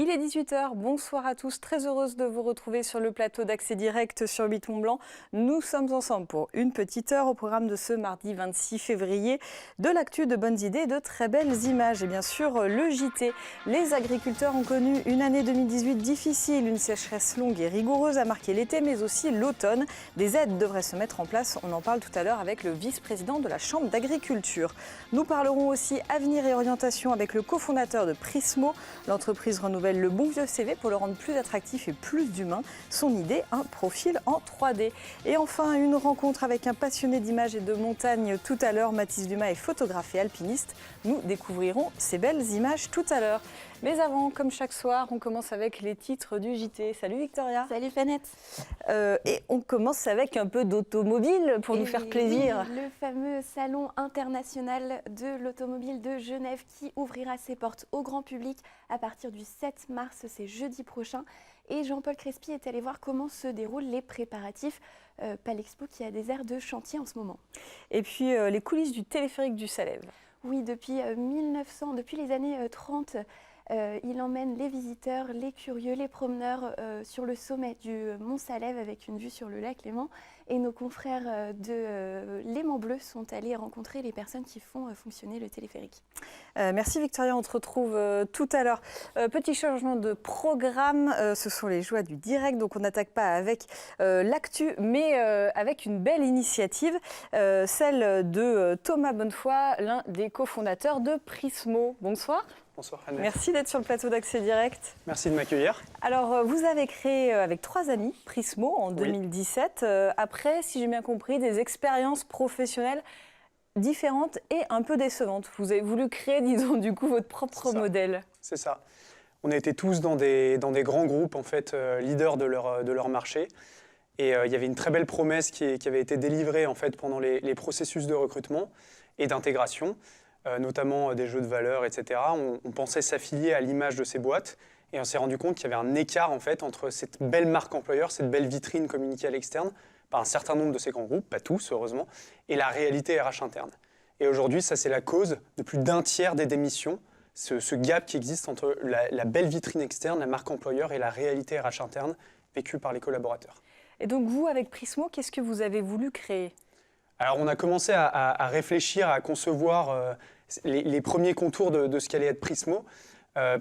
Il est 18 h, bonsoir à tous, très heureuse de vous retrouver sur le plateau d'Accès Direct sur 8 Blanc. Nous sommes ensemble pour une petite heure au programme de ce mardi 26 février. De l'actu, de bonnes idées, de très belles images et bien sûr le JT. Les agriculteurs ont connu une année 2018 difficile, une sécheresse longue et rigoureuse a marqué l'été mais aussi l'automne. Des aides devraient se mettre en place, on en parle tout à l'heure avec le vice-président de la Chambre d'agriculture. Nous parlerons aussi avenir et orientation avec le cofondateur de Prismo. L'entreprise renouvelle le bon vieux CV pour le rendre plus attractif et plus humain. Son idée, un profil en 3D. Et enfin, une rencontre avec un passionné d'images et de montagne tout à l'heure. Mathis Dumas est photographe et alpiniste. Nous découvrirons ces belles images tout à l'heure. Mais avant, comme chaque soir, on commence avec les titres du JT. Salut Victoria. Salut Fanette. Et on commence avec un peu d'automobile pour nous faire plaisir. Oui, le fameux salon international de l'automobile de Genève qui ouvrira ses portes au grand public à partir du 7 mars, c'est jeudi prochain. Et Jean-Paul Crespi est allé voir comment se déroulent les préparatifs. Palexpo qui a des airs de chantier en ce moment. Et puis les coulisses du téléphérique du Salève. Oui, depuis les années 30, il emmène les visiteurs, les curieux, les promeneurs sur le sommet du Mont Salève avec une vue sur le lac Léman. Et nos confrères de Léman Bleu sont allés rencontrer les personnes qui font fonctionner le téléphérique. Merci Victoria, on te retrouve tout à l'heure. Petit changement de programme, ce sont les joies du direct, donc on n'attaque pas avec l'actu, mais avec une belle initiative, celle de Thomas Bonnefoy, l'un des cofondateurs de Prismo. Bonsoir. Bonsoir Annette. Merci d'être sur le plateau d'Accès Direct. Merci de m'accueillir. Alors, vous avez créé avec 3 amis Prismo en 2017. Après, si j'ai bien compris, des expériences professionnelles différentes et un peu décevantes. Vous avez voulu créer, disons, du coup, votre propre modèle. C'est ça. On a été tous dans des grands groupes, en fait, leaders de leur marché. Et il y avait une très belle promesse qui avait été délivrée, en fait, pendant les processus de recrutement et d'intégration. Notamment des jeux de valeur, etc. On pensait s'affilier à l'image de ces boîtes et on s'est rendu compte qu'il y avait un écart en fait, entre cette belle marque employeur, cette belle vitrine communiquée à l'externe par un certain nombre de ces grands groupes, pas tous heureusement, et la réalité RH interne. Et aujourd'hui, ça c'est la cause de plus d'un tiers des démissions, ce gap qui existe entre la belle vitrine externe, la marque employeur et la réalité RH interne vécue par les collaborateurs. Et donc vous, avec Prismo, qu'est-ce que vous avez voulu créer ? Alors on a commencé à réfléchir, à concevoir les premiers contours de ce qu'allait être Prismo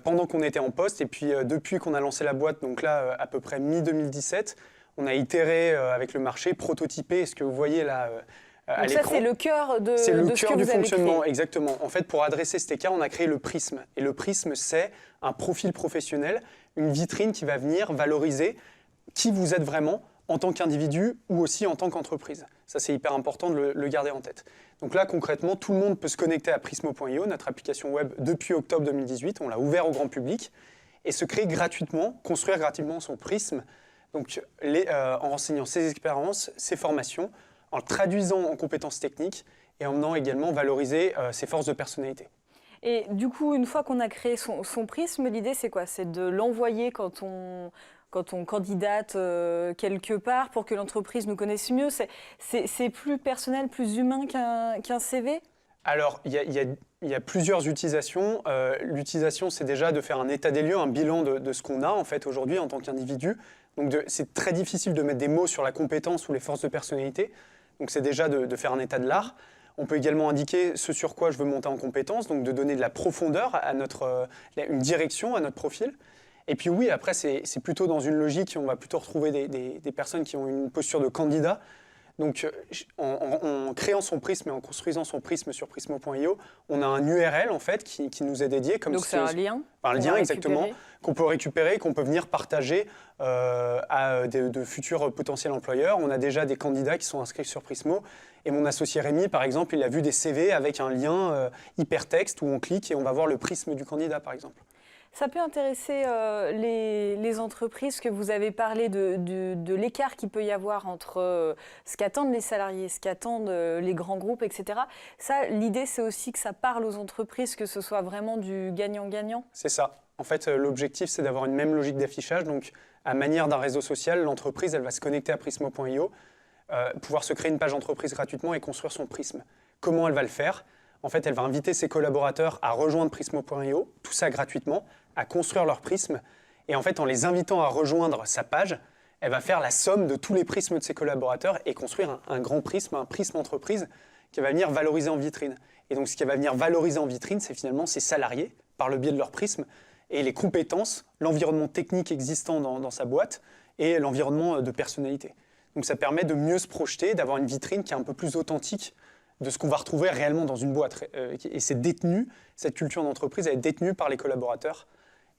pendant qu'on était en poste. Et puis depuis qu'on a lancé la boîte, donc là à peu près mi-2017, on a itéré avec le marché, prototypé. Et ce que vous voyez là à l'écran, ça c'est le cœur de c'est le ce cœur que du vous avez fonctionnement, créé. exactement. En fait, pour adresser cet écart, on a créé le prisme. Et le prisme, c'est un profil professionnel, une vitrine qui va venir valoriser qui vous êtes vraiment en tant qu'individu ou aussi en tant qu'entreprise. Ça, c'est hyper important de le garder en tête. Donc là, concrètement, tout le monde peut se connecter à Prismo.io, notre application web, depuis octobre 2018. On l'a ouvert au grand public et se créer gratuitement, construire gratuitement son prisme, donc en renseignant ses expériences, ses formations, en le traduisant en compétences techniques et en venant également valoriser ses forces de personnalité. Et du coup, une fois qu'on a créé son prisme, l'idée c'est quoi ? C'est de l'envoyer quand on candidate quelque part pour que l'entreprise nous connaisse mieux. C'est plus personnel, plus humain qu'un CV ? Alors, il y a plusieurs utilisations. L'utilisation, c'est déjà de faire un état des lieux, un bilan de ce qu'on a en fait aujourd'hui en tant qu'individu. Donc, c'est très difficile de mettre des mots sur la compétence ou les forces de personnalité. Donc, c'est déjà de faire un état de l'art. On peut également indiquer ce sur quoi je veux monter en compétence, donc de donner de la profondeur à une direction à notre profil. Et puis oui, après, c'est plutôt dans une logique, on va plutôt retrouver des personnes qui ont une posture de candidat. Donc, en créant son prisme et en construisant son prisme sur Prismo.io, on a un URL en fait qui nous est dédié. Donc c'est un lien. Un lien exactement, qu'on peut récupérer, qu'on peut venir partager à de futurs potentiels employeurs. On a déjà des candidats qui sont inscrits sur Prismo. Et mon associé Rémi, par exemple, il a vu des CV avec un lien hypertexte où on clique et on va voir le prisme du candidat, par exemple. Ça peut intéresser les entreprises, que vous avez parlé de l'écart qu'il peut y avoir entre ce qu'attendent les salariés, ce qu'attendent les grands groupes, etc. Ça, l'idée, c'est aussi que ça parle aux entreprises, que ce soit vraiment du gagnant-gagnant. C'est ça. En fait, l'objectif, c'est d'avoir une même logique d'affichage. Donc, à manière d'un réseau social, l'entreprise, elle va se connecter à Prismo.io, pouvoir se créer une page entreprise gratuitement et construire son prisme. Comment elle va le faire ? En fait, elle va inviter ses collaborateurs à rejoindre Prismo.io, tout ça gratuitement, à construire leur prisme. Et en fait, en les invitant à rejoindre sa page, elle va faire la somme de tous les prismes de ses collaborateurs et construire un grand prisme, un prisme entreprise qui va venir valoriser en vitrine. Et donc, ce qui va venir valoriser en vitrine, c'est finalement ses salariés, par le biais de leur prisme, et les compétences, l'environnement technique existant dans sa boîte et l'environnement de personnalité. Donc, ça permet de mieux se projeter, d'avoir une vitrine qui est un peu plus authentique de ce qu'on va retrouver réellement dans une boîte. Et c'est détenu, cette culture d'entreprise, elle est détenue par les collaborateurs.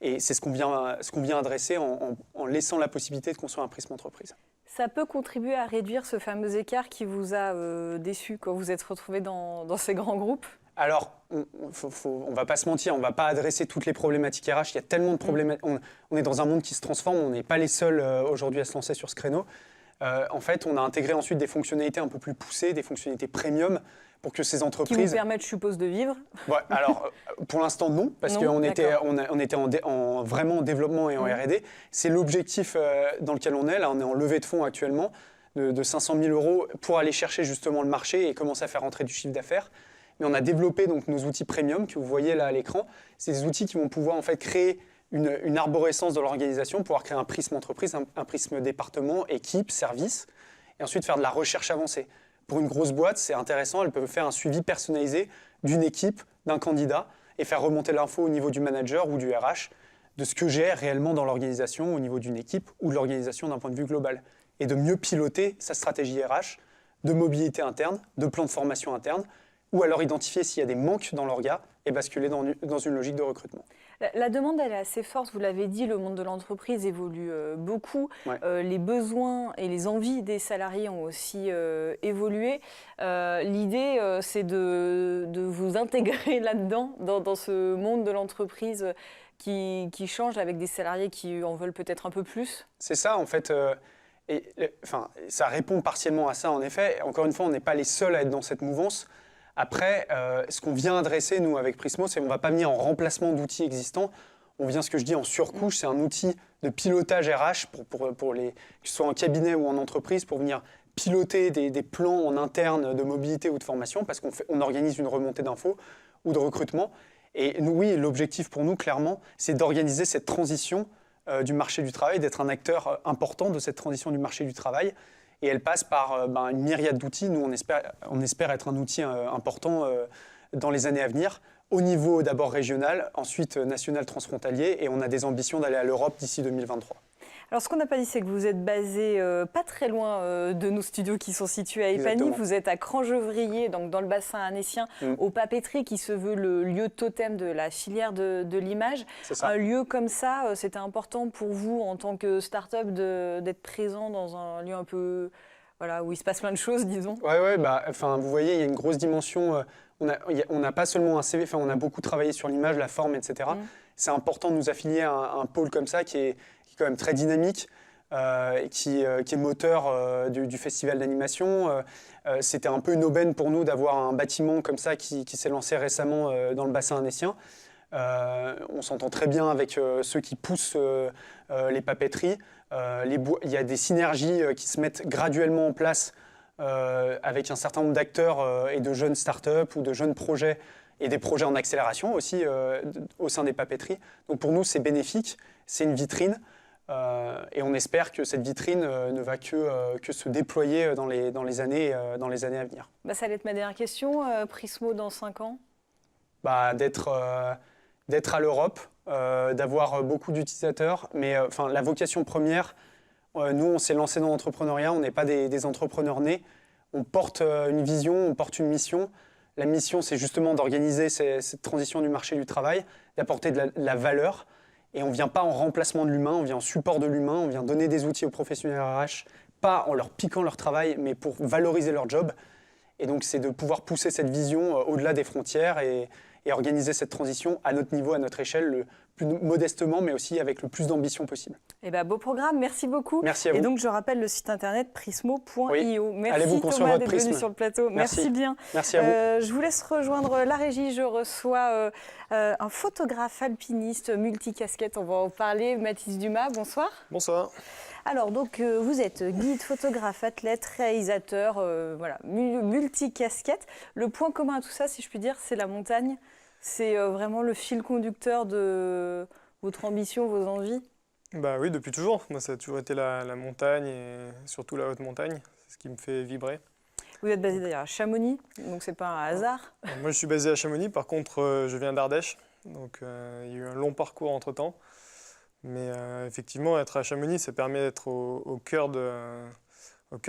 Et c'est ce qu'on vient adresser en laissant la possibilité de construire un prisme entreprise. Ça peut contribuer à réduire ce fameux écart qui vous a déçu quand vous êtes retrouvé dans ces grands groupes? Alors, on ne va pas se mentir, on ne va pas adresser toutes les problématiques RH. Il y a tellement de problématiques. On est dans un monde qui se transforme, on n'est pas les seuls aujourd'hui à se lancer sur ce créneau. En fait, on a intégré ensuite des fonctionnalités un peu plus poussées, des fonctionnalités premium, pour que ces entreprises... Qui vous permettent, je suppose, de vivre? Ouais, alors, pour l'instant, non, parce qu'on était vraiment en développement et en R&D. C'est l'objectif dans lequel on est. Là, on est en levée de fonds actuellement de 500 000 € pour aller chercher justement le marché et commencer à faire rentrer du chiffre d'affaires. Mais on a développé donc, nos outils premium que vous voyez là à l'écran. C'est des outils qui vont pouvoir en fait, créer une arborescence de l'organisation, pouvoir créer un prisme entreprise, un prisme département, équipe, service, et ensuite faire de la recherche avancée. Pour une grosse boîte, c'est intéressant, elle peut faire un suivi personnalisé d'une équipe, d'un candidat, et faire remonter l'info au niveau du manager ou du RH, de ce que j'ai réellement dans l'organisation, au niveau d'une équipe ou de l'organisation d'un point de vue global. Et de mieux piloter sa stratégie RH, de mobilité interne, de plan de formation interne, ou alors identifier s'il y a des manques dans l'orga et basculer dans une logique de recrutement. La demande, elle est assez forte, vous l'avez dit, le monde de l'entreprise évolue beaucoup. Ouais. Les besoins et les envies des salariés ont aussi évolué. L'idée, c'est de vous intégrer là-dedans, dans ce monde de l'entreprise qui change avec des salariés qui en veulent peut-être un peu plus. C'est ça, en fait. Ça répond partiellement à ça, en effet. Encore une fois, on n'est pas les seuls à être dans cette mouvance. Après, ce qu'on vient adresser, nous, avec Prismo, c'est qu'on ne va pas venir en remplacement d'outils existants. On vient, ce que je dis, en surcouche. C'est un outil de pilotage RH, pour que ce soit en cabinet ou en entreprise, pour venir piloter des plans en interne de mobilité ou de formation, parce qu'on organise une remontée d'infos ou de recrutement. Et nous, oui, l'objectif pour nous, clairement, c'est d'organiser cette transition du marché du travail, d'être un acteur important de cette transition du marché du travail. Et elle passe par une myriade d'outils. Nous, on espère être un outil important dans les années à venir, au niveau d'abord régional, ensuite national transfrontalier, et on a des ambitions d'aller à l'Europe d'ici 2023. Alors, ce qu'on n'a pas dit, c'est que vous êtes basé pas très loin de nos studios qui sont situés à Épagny. Exactement. Vous êtes à Crangevrier, donc dans le bassin annécien, au Papeterie, qui se veut le lieu totem de la filière de l'image. Un lieu comme ça, c'était important pour vous, en tant que start-up, d'être présent dans un lieu un peu... Voilà, où il se passe plein de choses, disons. Oui, vous voyez, il y a une grosse dimension. On n'a pas seulement un CV, on a beaucoup travaillé sur l'image, la forme, etc. C'est important de nous affilier à un pôle comme ça qui est quand même très dynamique, qui est moteur du festival d'animation. C'était un peu une aubaine pour nous d'avoir un bâtiment comme ça qui s'est lancé récemment dans le bassin annécien. On s'entend très bien avec ceux qui poussent les papeteries. Il y a des synergies qui se mettent graduellement en place avec un certain nombre d'acteurs et de jeunes startups ou de jeunes projets et des projets en accélération aussi au sein des papeteries. Donc pour nous, c'est bénéfique, c'est une vitrine et on espère que cette vitrine ne va que se déployer dans les années à venir. Ça allait être ma dernière question. Prismo dans 5 ans d'être à l'Europe, d'avoir beaucoup d'utilisateurs. Mais la vocation première, nous, on s'est lancé dans l'entrepreneuriat, on n'est pas des entrepreneurs nés. On porte une vision, on porte une mission. La mission, c'est justement d'organiser cette transition du marché du travail, d'apporter de la valeur. Et on ne vient pas en remplacement de l'humain, on vient en support de l'humain, on vient donner des outils aux professionnels RH, pas en leur piquant leur travail, mais pour valoriser leur job. Et donc, c'est de pouvoir pousser cette vision au-delà des frontières et organiser cette transition à notre niveau, à notre échelle, le plus modestement, mais aussi avec le plus d'ambition possible. Beau programme, merci beaucoup. Merci à vous. Et donc, je rappelle le site internet prismo.io. Oui. Merci Thomas d'être venu sur le plateau. Merci bien. Merci à vous. Je vous laisse rejoindre la régie. Je reçois un photographe alpiniste multicasquette. On va en parler. Mathis Dumas, bonsoir. Bonsoir. Alors, donc, vous êtes guide, photographe, athlète, réalisateur, multicasquette. Le point commun à tout ça, si je puis dire, c'est la montagne. C'est vraiment le fil conducteur de votre ambition, vos envies? Bah oui, depuis toujours. Moi, ça a toujours été la montagne et surtout la haute montagne. C'est ce qui me fait vibrer. Vous êtes basé d'ailleurs à Chamonix, donc c'est pas un hasard. Moi, je suis basé à Chamonix. Par contre, je viens d'Ardèche. Donc, il y a eu un long parcours entre-temps. Mais effectivement, être à Chamonix, ça permet d'être au cœur de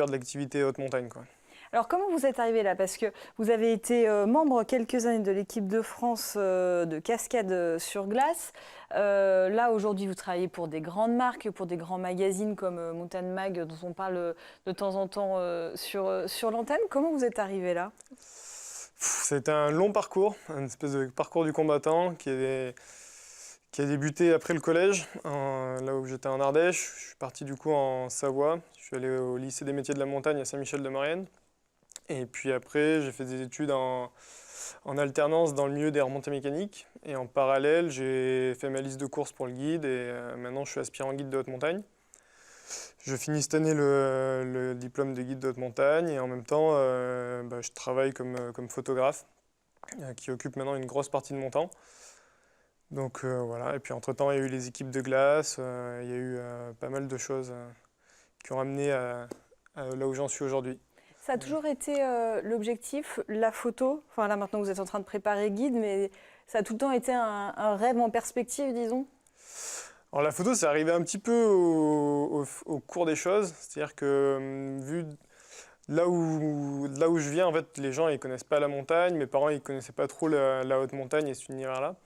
l'activité haute montagne, quoi. Alors comment vous êtes arrivé là? Parce que vous avez été membre quelques années de l'équipe de France de cascade sur glace. Là aujourd'hui vous travaillez pour des grandes marques, pour des grands magazines comme Montagne Mag dont on parle de temps en temps sur l'antenne. Comment vous êtes arrivé là? C'était un long parcours, une espèce de parcours du combattant qui a débuté après le collège, là où j'étais en Ardèche. Je suis parti du coup en Savoie. Je suis allé au lycée des métiers de la montagne à Saint-Michel-de-Maurienne. Et puis après, j'ai fait des études en alternance dans le milieu des remontées mécaniques. Et en parallèle, j'ai fait ma liste de courses pour le guide et maintenant je suis aspirant guide de haute montagne. Je finis cette année le diplôme de guide de haute montagne et en même temps, je travaille comme photographe qui occupe maintenant une grosse partie de mon temps. Donc voilà, et puis entre-temps, il y a eu les équipes de glace, il y a eu pas mal de choses qui ont amené à là où j'en suis aujourd'hui. Ça a toujours été l'objectif, la photo. Enfin là maintenant vous êtes en train de préparer guide, mais ça a tout le temps été un rêve en perspective, disons. Alors la photo, c'est arrivé un petit peu au cours des choses. C'est-à-dire que vu là où je viens, en fait, les gens ils connaissent pas la montagne. Mes parents ils connaissaient pas trop la haute montagne et cet univers-là.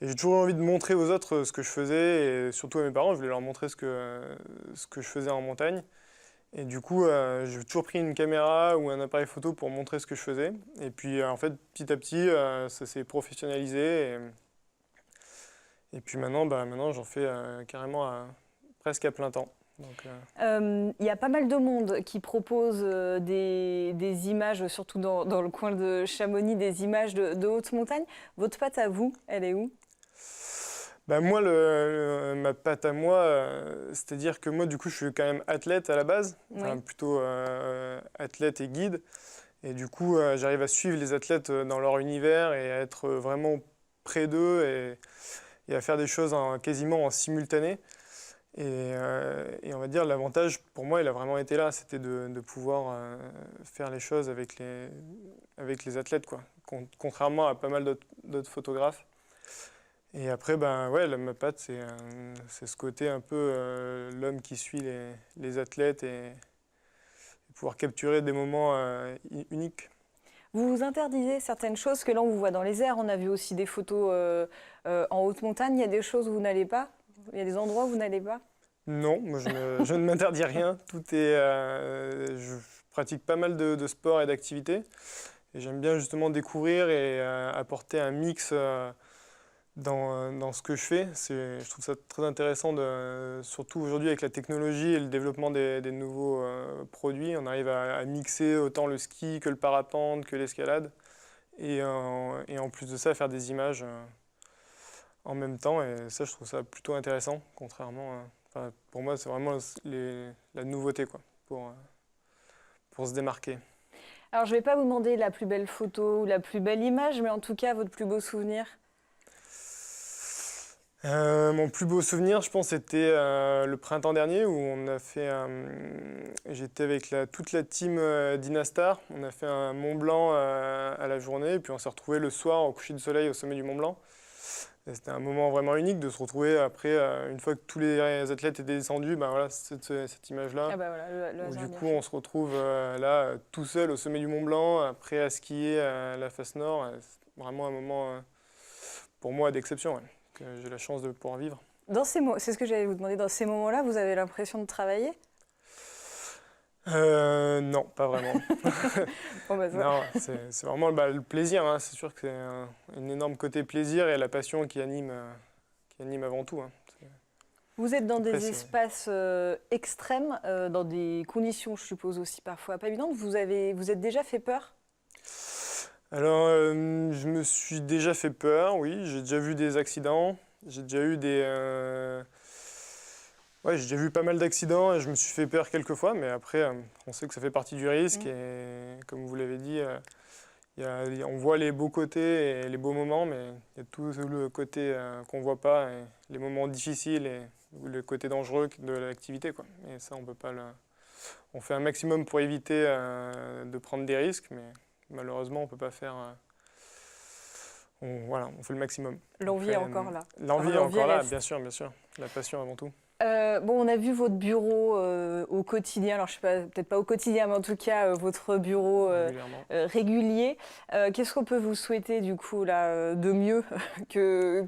Et j'ai toujours envie de montrer aux autres ce que je faisais et surtout à mes parents, je voulais leur montrer ce que je faisais en montagne. Et du coup, j'ai toujours pris une caméra ou un appareil photo pour montrer ce que je faisais. Et puis, en fait, petit à petit, ça s'est professionnalisé. Et puis maintenant j'en fais carrément presque à plein temps. Il y a pas mal de monde qui propose des images, surtout dans le coin de Chamonix, des images de haute montagne. Votre patte à vous, elle est où? Moi, ma patte à moi, c'est-à-dire que moi, du coup, je suis quand même athlète à la base, enfin, plutôt athlète et guide. Et du coup, j'arrive à suivre les athlètes dans leur univers et à être vraiment près d'eux et à faire des choses quasiment en simultané. Et on va dire, l'avantage pour moi, il a vraiment été là, c'était de pouvoir faire les choses avec les athlètes, quoi. Contrairement à pas mal d'autres photographes. Et après, ma patte, c'est ce côté un peu l'homme qui suit les athlètes et pouvoir capturer des moments uniques. Vous vous interdisez certaines choses que là on vous voit dans les airs. On a vu aussi des photos en haute montagne. Il y a des choses où vous n'allez pas? Il y a des endroits où vous n'allez pas? Non, moi je ne m'interdis rien. Je pratique pas mal de sports et d'activités. Et j'aime bien justement découvrir et apporter un mix dans ce que je fais. Je trouve ça très intéressant, surtout aujourd'hui avec la technologie et le développement des nouveaux produits. On arrive à mixer autant le ski que le parapente, que l'escalade. Et en plus de ça, faire des images en même temps. Et ça, je trouve ça plutôt intéressant, contrairement pour moi, c'est vraiment la nouveauté, quoi, pour se démarquer. Alors, je ne vais pas vous demander la plus belle photo ou la plus belle image, mais en tout cas, votre plus beau souvenir? Mon plus beau souvenir, je pense, c'était le printemps dernier où on a fait. J'étais avec toute la team d'Inastar. On a fait un Mont Blanc à la journée, et puis on s'est retrouvés le soir au coucher de soleil au sommet du Mont Blanc. C'était un moment vraiment unique de se retrouver après, une fois que tous les athlètes étaient descendus, cette image-là. Ah voilà, où du coup, on se retrouve là, tout seul au sommet du Mont Blanc, après à skier à la face nord. C'est vraiment un moment, pour moi, d'exception, ouais, que j'ai la chance de pouvoir vivre. C'est ce que j'allais vous demander. Dans ces moments-là, vous avez l'impression de travailler? Non, pas vraiment. Bon, non, c'est vraiment le plaisir, hein. C'est sûr que c'est un énorme côté plaisir et la passion qui anime avant tout, hein. Vous êtes dans des espaces extrêmes, dans des conditions, je suppose, aussi parfois pas évidentes. Vous êtes déjà fait peur? Alors, je me suis déjà fait peur, oui. J'ai déjà vu des accidents. J'ai déjà eu j'ai déjà vu pas mal d'accidents et je me suis fait peur quelques fois, mais après, on sait que ça fait partie du risque et comme vous l'avez dit, On voit les beaux côtés et les beaux moments, mais il y a tout le côté qu'on ne voit pas, et les moments difficiles et le côté dangereux de l'activité, quoi. Et ça, on peut pas on fait un maximum pour éviter de prendre des risques, mais malheureusement, on ne peut pas faire... Voilà, on fait le maximum. L'envie est encore là. L'envie est encore là, bien sûr, bien sûr. La passion avant tout. Bon, on a vu votre bureau au quotidien, alors je sais pas, peut-être pas au quotidien, mais en tout cas votre bureau régulier. Qu'est-ce qu'on peut vous souhaiter du coup là de mieux que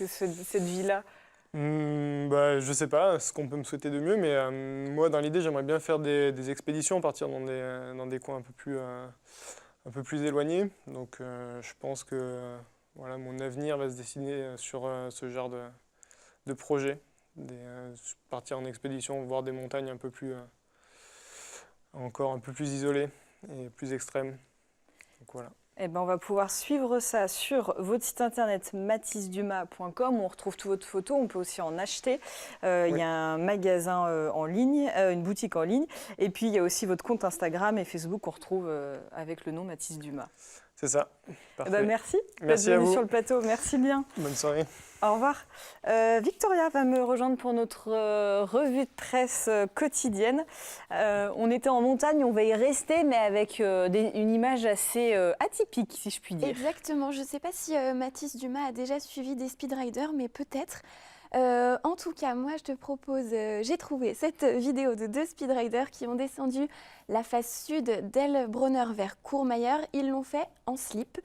cette vie-là? Je sais pas ce qu'on peut me souhaiter de mieux, mais moi dans l'idée j'aimerais bien faire des expéditions, partir dans des coins un peu plus éloignés. Donc je pense que voilà, mon avenir va se dessiner sur ce genre de projet. Partir en expédition, voir des montagnes encore un peu plus isolées et plus extrêmes. Donc voilà. Eh ben, on va pouvoir suivre ça sur votre site internet mathysdumas.com. On retrouve toutes vos photos, on peut aussi en acheter. Il y a un magasin en ligne, une boutique en ligne. Et puis il y a aussi votre compte Instagram et Facebook qu'on retrouve avec le nom Mathys Dumas. C'est ça. Eh ben, merci Merci d'être à venu vous. sur le plateau. Merci bien. Bonne soirée. Au revoir. Victoria va me rejoindre pour notre revue de presse quotidienne. On était en montagne, on va y rester, mais avec une image assez atypique, si je puis dire. Exactement. Je ne sais pas si Mathys Dumas a déjà suivi des speedriders, mais peut-être. En tout cas, moi, je te propose, j'ai trouvé cette vidéo de 2 speedriders qui ont descendu la face sud d'Elbronner vers Courmayeur. Ils l'ont fait en slip.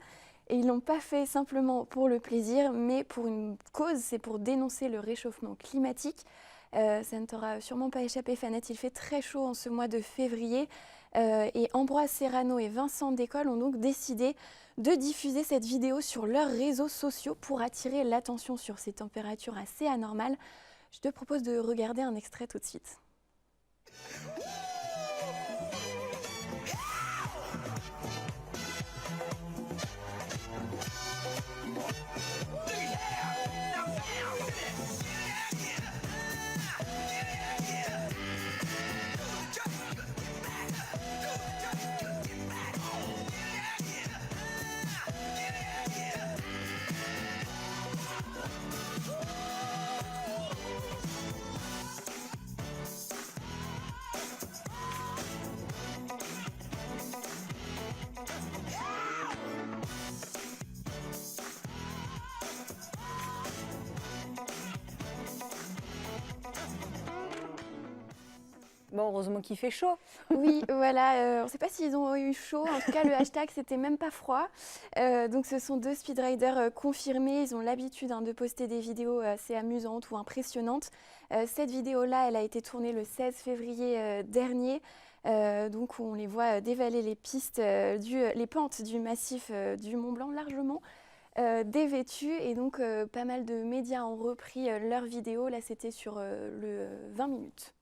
Et ils ne l'ont pas fait simplement pour le plaisir, mais pour une cause, c'est pour dénoncer le réchauffement climatique. Ça ne t'aura sûrement pas échappé, Fanette, il fait très chaud en ce mois de février. Et Ambroise Serrano et Vincent Décolle ont donc décidé de diffuser cette vidéo sur leurs réseaux sociaux pour attirer l'attention sur ces températures assez anormales. Je te propose de regarder un extrait tout de suite. Bon, heureusement qu'il fait chaud. Oui, voilà, on ne sait pas s'ils ont eu chaud. En tout cas, le hashtag, c'était même pas froid. Donc, ce sont 2 speedriders confirmés. Ils ont l'habitude de poster des vidéos assez amusantes ou impressionnantes. Cette vidéo-là, elle a été tournée le 16 février dernier. Donc, on les voit dévaler les pistes, les pentes du massif du Mont Blanc largement dévêtues. Et donc, pas mal de médias ont repris leurs vidéos. Là, c'était sur le 20 minutes.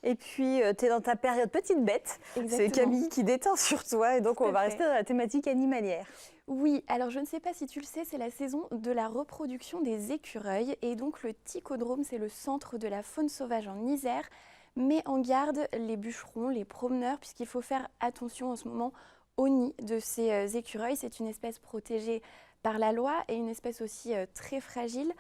Et puis, tu es dans ta période petite bête. Exactement. C'est Camille qui déteint sur toi. Et donc, on va rester dans la thématique animalière. Oui, alors je ne sais pas si tu le sais, c'est la saison de la reproduction des écureuils. Et donc, le Ticodrome, c'est le centre de la faune sauvage en Isère. Met en garde les bûcherons, les promeneurs, puisqu'il faut faire attention en ce moment au nid de ces écureuils. C'est une espèce protégée par la loi et une espèce aussi très fragile.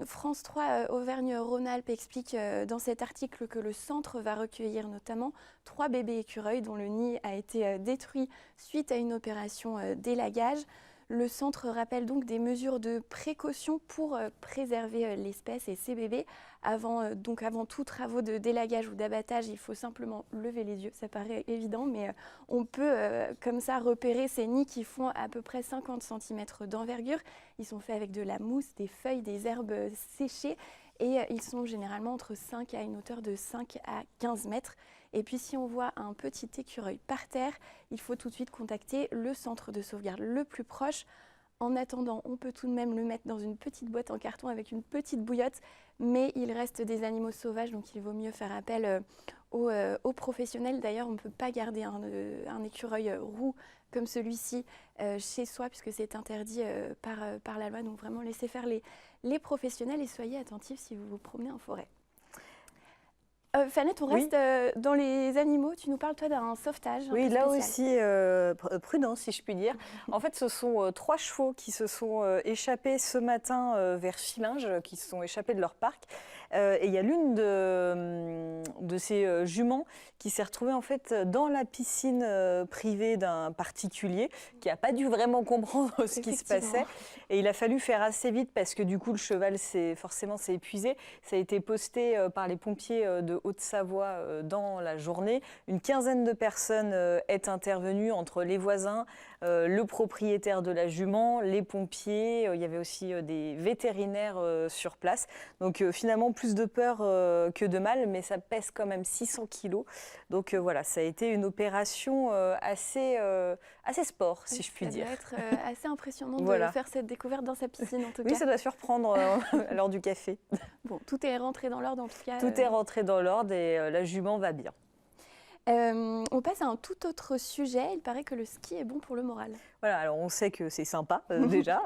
France 3 Auvergne-Rhône-Alpes explique dans cet article que le centre va recueillir notamment 3 bébés écureuils dont le nid a été détruit suite à une opération d'élagage. Le centre rappelle donc des mesures de précaution pour préserver l'espèce et ses bébés. Avant tout travaux d'élagage ou d'abattage, il faut simplement lever les yeux. Ça paraît évident, mais on peut comme ça repérer ces nids qui font à peu près 50 cm d'envergure. Ils sont faits avec de la mousse, des feuilles, des herbes séchées et ils sont généralement entre 5 à une hauteur de 5 à 15 mètres. Et puis si on voit un petit écureuil par terre, il faut tout de suite contacter le centre de sauvegarde le plus proche. En attendant, on peut tout de même le mettre dans une petite boîte en carton avec une petite bouillotte, mais il reste des animaux sauvages, donc il vaut mieux faire appel aux professionnels. D'ailleurs, on ne peut pas garder un écureuil roux comme celui-ci chez soi, puisque c'est interdit par la loi. Donc vraiment, laissez faire les professionnels et soyez attentifs si vous vous promenez en forêt. Fanette, on reste dans les animaux. Tu nous parles, toi, d'un sauvetage un Oui, peu là spécial. aussi, prudent, si je puis dire. En fait, ce sont 3 chevaux qui se sont échappés ce matin vers Chilinge, qui se sont échappés de leur parc. Et il y a l'une de ces juments qui s'est retrouvée en fait dans la piscine privée d'un particulier qui n'a pas dû vraiment comprendre ce qui se passait. Et il a fallu faire assez vite parce que du coup, le cheval s'est épuisé. Ça a été posté par les pompiers de Haute-Savoie dans la journée. Une quinzaine de personnes est intervenue entre les voisins, le propriétaire de la jument, les pompiers. Il y avait aussi des vétérinaires sur place. Donc finalement, plus de peur que de mal, mais ça pèse quand même 600 kilos. Donc voilà, ça a été une opération assez sport, si je puis dire. Ça doit être assez impressionnant Voilà. de faire cette découverte dans sa piscine, en tout Oui, cas. ça doit surprendre à l'heure du café. Bon, tout est rentré dans l'ordre, en tout cas. Tout est rentré dans l'ordre et la jument va bien. On passe à un tout autre sujet. Il paraît que le ski est bon pour le moral. Voilà, alors on sait que c'est sympa déjà,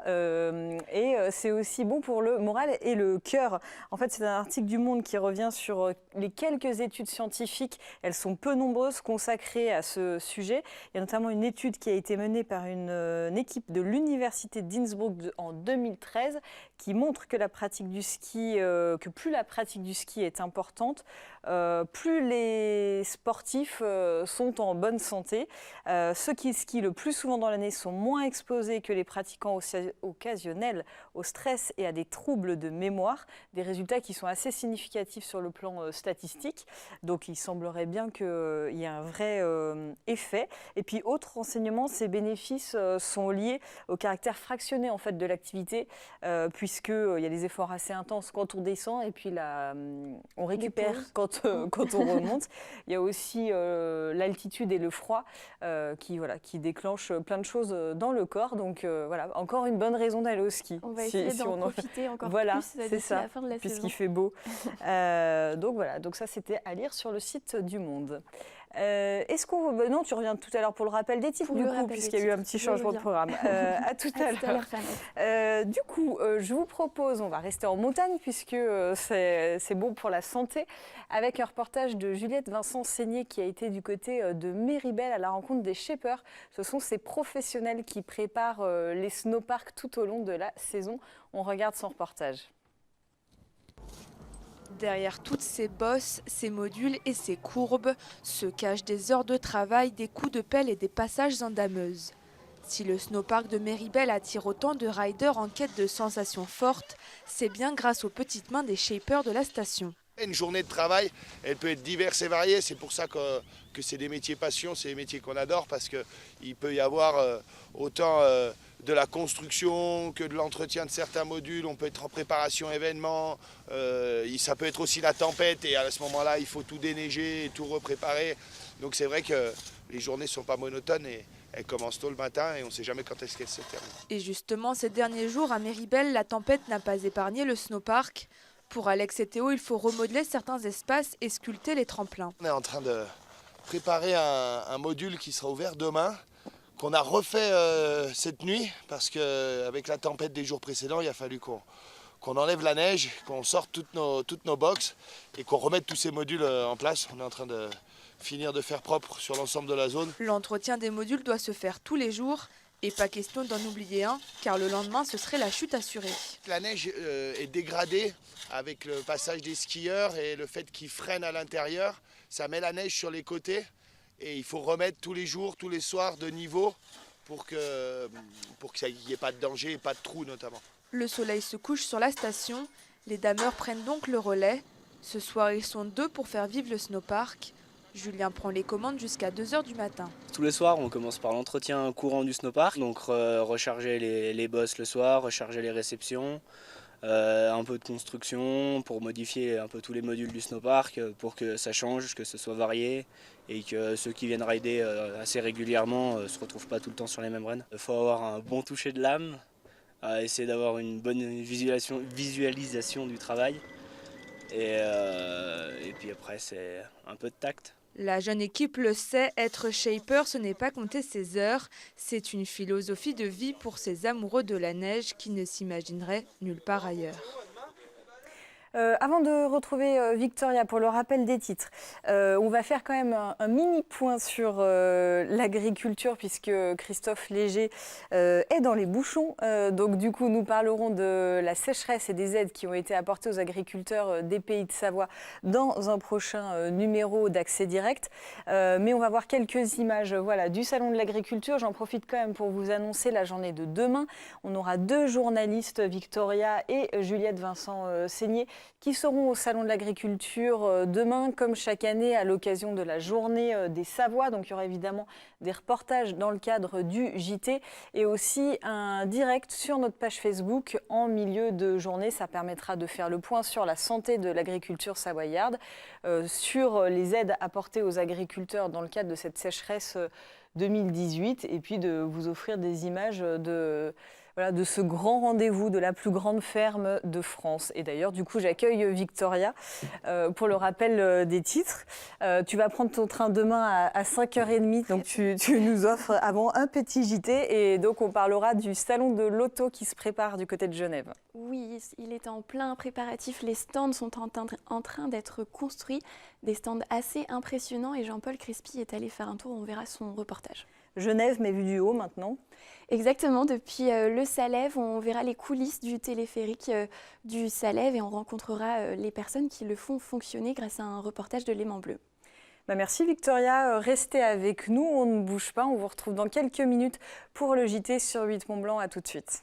et c'est aussi bon pour le moral et le cœur. En fait, c'est un article du Monde qui revient sur les quelques études scientifiques, elles sont peu nombreuses, consacrées à ce sujet. Il y a notamment une étude qui a été menée par une équipe de l'université d'Innsbruck en 2013 qui montre que la pratique du ski, que plus la pratique du ski est importante, plus les sportifs sont en bonne santé. Ceux qui skient le plus souvent dans l'année sont moins exposés que les pratiquants occasionnels au stress et à des troubles de mémoire, des résultats qui sont assez significatifs sur le plan statistique. Donc il semblerait bien qu'il y ait un vrai effet. Et puis autre renseignement, ces bénéfices sont liés au caractère fractionné en fait, de l'activité, puisqu'il y a des efforts assez intenses quand on descend et puis là, on récupère quand on remonte. Il y a aussi l'altitude et le froid qui déclenchent plein de choses dans le corps. Donc voilà, encore une bonne raison d'aller au ski. On va essayer d'en profiter encore voilà, plus d'ici la fin de la saison. Puisqu'il fait beau. Donc voilà, donc ça c'était à lire sur le site du Monde. Est-ce qu'on... Non, tu reviens tout à l'heure pour le rappel des titres, du coup, puisqu'il y a eu un petit changement de programme. À tout à l'heure. Du coup, je vous propose, on va rester en montagne, puisque c'est bon pour la santé, avec un reportage de Juliette Vincent-Seigné qui a été du côté de Méribel à la rencontre des shapers. Ce sont ces professionnels qui préparent les snowparks tout au long de la saison. On regarde son reportage. Derrière toutes ces bosses, ces modules et ces courbes se cachent des heures de travail, des coups de pelle et des passages en dameuse. Si le snowpark de Méribel attire autant de riders en quête de sensations fortes, c'est bien grâce aux petites mains des shapers de la station. Une journée de travail, elle peut être diverse et variée. C'est pour ça que c'est des métiers passion, c'est des métiers qu'on adore parce qu'il peut y avoir autant de la construction que de l'entretien de certains modules. On peut être en préparation événement. Ça peut être aussi la tempête et à ce moment-là, il faut tout déneiger et tout repréparer. Donc c'est vrai que les journées ne sont pas monotones et elles commencent tôt le matin et on ne sait jamais quand est-ce qu'elles se terminent. Et justement, ces derniers jours à Méribel, la tempête n'a pas épargné le snowpark. Pour Alex et Théo, il faut remodeler certains espaces et sculpter les tremplins. On est en train de préparer un module qui sera ouvert demain, qu'on a refait cette nuit, parce qu'avec la tempête des jours précédents, il a fallu qu'on enlève la neige, qu'on sorte toutes nos boxes et qu'on remette tous ces modules en place. On est en train de finir de faire propre sur l'ensemble de la zone. L'entretien des modules doit se faire tous les jours. Et pas question d'en oublier un, car le lendemain, ce serait la chute assurée. La neige est dégradée avec le passage des skieurs et le fait qu'ils freinent à l'intérieur. Ça met la neige sur les côtés et il faut remettre tous les jours, tous les soirs de niveau pour qu'il n'y ait pas de danger et pas de trous notamment. Le soleil se couche sur la station. Les dameurs prennent donc le relais. Ce soir, ils sont 2 pour faire vivre le snowpark. Julien prend les commandes jusqu'à 2 h du matin. Tous les soirs, on commence par l'entretien courant du snowpark, donc recharger les bosses le soir, recharger les réceptions, un peu de construction pour modifier un peu tous les modules du snowpark pour que ça change, que ce soit varié et que ceux qui viennent rider assez régulièrement ne se retrouvent pas tout le temps sur les mêmes runs. Il faut avoir un bon toucher de l'âme, essayer d'avoir une bonne visualisation du travail et puis après c'est un peu de tact. La jeune équipe le sait, être shaper, ce n'est pas compter ses heures. C'est une philosophie de vie pour ces amoureux de la neige qui ne s'imagineraient nulle part ailleurs. Avant de retrouver Victoria pour le rappel des titres, on va faire quand même un mini point sur l'agriculture puisque Christophe Léger est dans les bouchons. Donc du coup, nous parlerons de la sécheresse et des aides qui ont été apportées aux agriculteurs des Pays de Savoie dans un prochain numéro d'Accès Direct. Mais on va voir quelques images du Salon de l'Agriculture. J'en profite quand même pour vous annoncer la journée de demain. On aura 2 journalistes, Victoria et Juliette Vincent-Seigné, qui seront au Salon de l'Agriculture demain, comme chaque année, à l'occasion de la journée des Savoies. Donc il y aura évidemment des reportages dans le cadre du JT et aussi un direct sur notre page Facebook en milieu de journée. Ça permettra de faire le point sur la santé de l'agriculture savoyarde, sur les aides apportées aux agriculteurs dans le cadre de cette sécheresse 2018 et puis de vous offrir des images de ce grand rendez-vous de la plus grande ferme de France. Et d'ailleurs, du coup, j'accueille Victoria pour le rappel des titres. Tu vas prendre ton train demain à 5h30, donc tu nous offres avant un petit JT et donc on parlera du salon de l'auto qui se prépare du côté de Genève. Oui, il est en plein préparatif. Les stands sont en train d'être construits, des stands assez impressionnants et Jean-Paul Crespi est allé faire un tour, on verra son reportage. Genève, mais vu du haut maintenant. Exactement, depuis le Salève, on verra les coulisses du téléphérique du Salève et on rencontrera les personnes qui le font fonctionner grâce à un reportage de Léman Bleu. Merci Victoria, restez avec nous, on ne bouge pas, on vous retrouve dans quelques minutes pour le JT sur 8 Mont Blanc, à tout de suite.